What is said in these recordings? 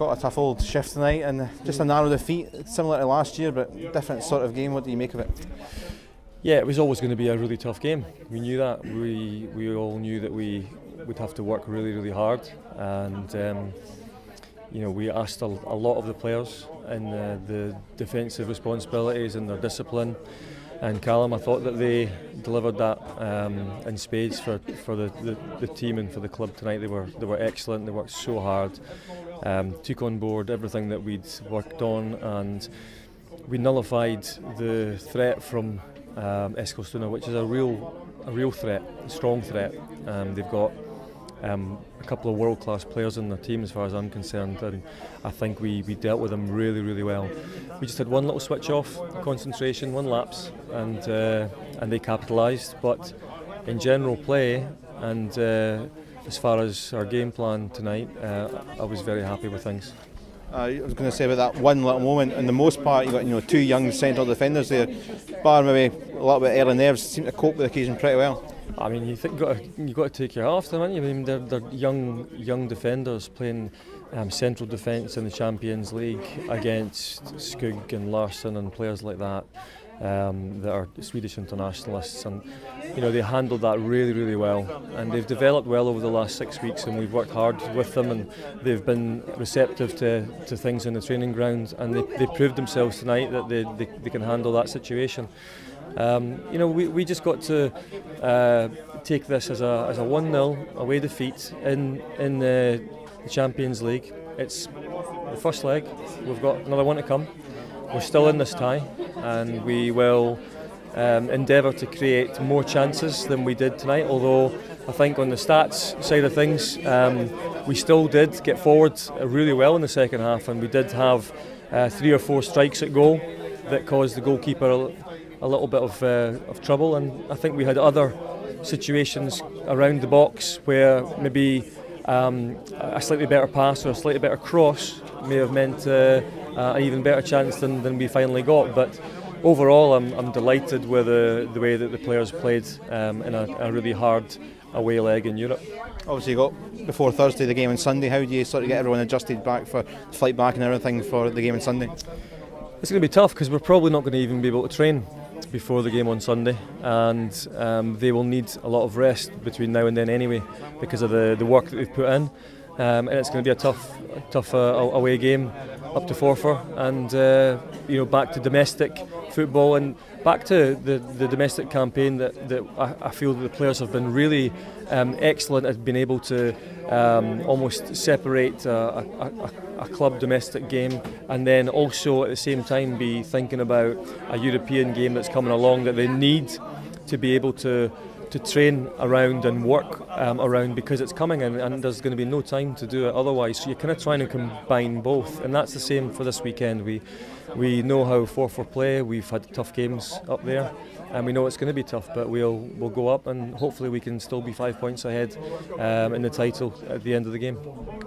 Scott, a tough old shift tonight and just a narrow defeat, similar to last year, but different sort of game. What do you make of it? Yeah, it was always going to be a really tough game. We knew that. We all knew that we would have to work really, really hard, and we asked a lot of the players in the defensive responsibilities and their discipline. And Callum, I thought that they delivered that in spades for the team and for the club tonight. They were excellent. They worked so hard, took on board everything that we'd worked on, and we nullified the threat from ESK, which is a real threat, a strong threat. They've got a couple of world-class players in their team as far as I'm concerned, and I think we dealt with them really, really well. We just had one little switch off, concentration, one lapse, and they capitalised. But in general play and as far as our game plan tonight, I was very happy with things. I was going to say about that one little moment. In the most part, you got two young central defenders there. Bar maybe a little bit early nerves, seem to cope with the occasion pretty well. I mean, you've got to take your hat off them, haven't you? I mean, they're young defenders playing central defence in the Champions League against Skug and Larsson and players like that that are Swedish internationalists, and they handled that really, really well, and they've developed well over the last 6 weeks, and we've worked hard with them, and they've been receptive to things in the training ground, and they proved themselves tonight that they can handle that situation. We just got to take this as a 1-0 away defeat in the Champions League. It's the first leg. We've got another one to come. We're still in this tie, and we will endeavour to create more chances than we did tonight. Although I think on the stats side of things, we still did get forward really well in the second half, and we did have 3 or 4 strikes at goal that caused the goalkeeper a little bit of trouble, and I think we had other situations around the box where maybe a slightly better pass or a slightly better cross may have meant an even better chance than we finally got. But overall, I'm delighted with the way that the players played in a really hard away leg in Europe. Obviously, you got before Thursday the game on Sunday. How do you sort of get everyone adjusted back for the flight back and everything for the game on Sunday? It's going to be tough because we're probably not going to even be able to train before the game on Sunday, and they will need a lot of rest between now and then anyway because of the work that they've put in, and it's going to be a tough away game up to Forfar, and back to domestic football and back to the domestic campaign that I feel that the players have been really excellent at being able to almost separate a club domestic game and then also at the same time be thinking about a European game that's coming along that they need to be able to train around and work around because it's coming and there's going to be no time to do it otherwise. So you're kind of trying to combine both, and that's the same for this weekend. We know how Forfar play. We've had tough games up there, and we know it's going to be tough, but we'll go up and hopefully we can still be 5 points ahead in the title at the end of the game.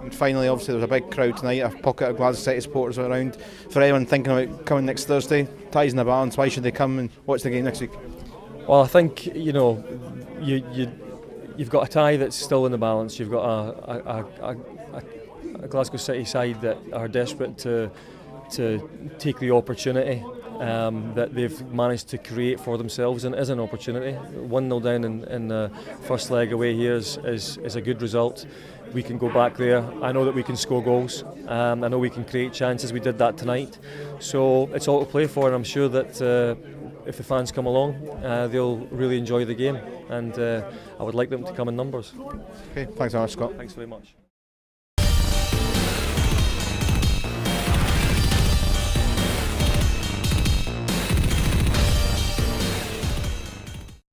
And finally, obviously there was a big crowd tonight, a pocket of Glasgow City supporters around. For anyone thinking about coming next Thursday, ties in the balance, why should they come and watch the game next week? Well, I think you've got a tie that's still in the balance. You've got a Glasgow City side that are desperate to take the opportunity that they've managed to create for themselves, and is an opportunity. 1-0 down in the first leg away here is a good result. We can go back there. I know that we can score goals. I know we can create chances. We did that tonight. So it's all to play for, and I'm sure that if the fans come along, they'll really enjoy the game, and I would like them to come in numbers. Okay, thanks very much, Scott. Thanks very much.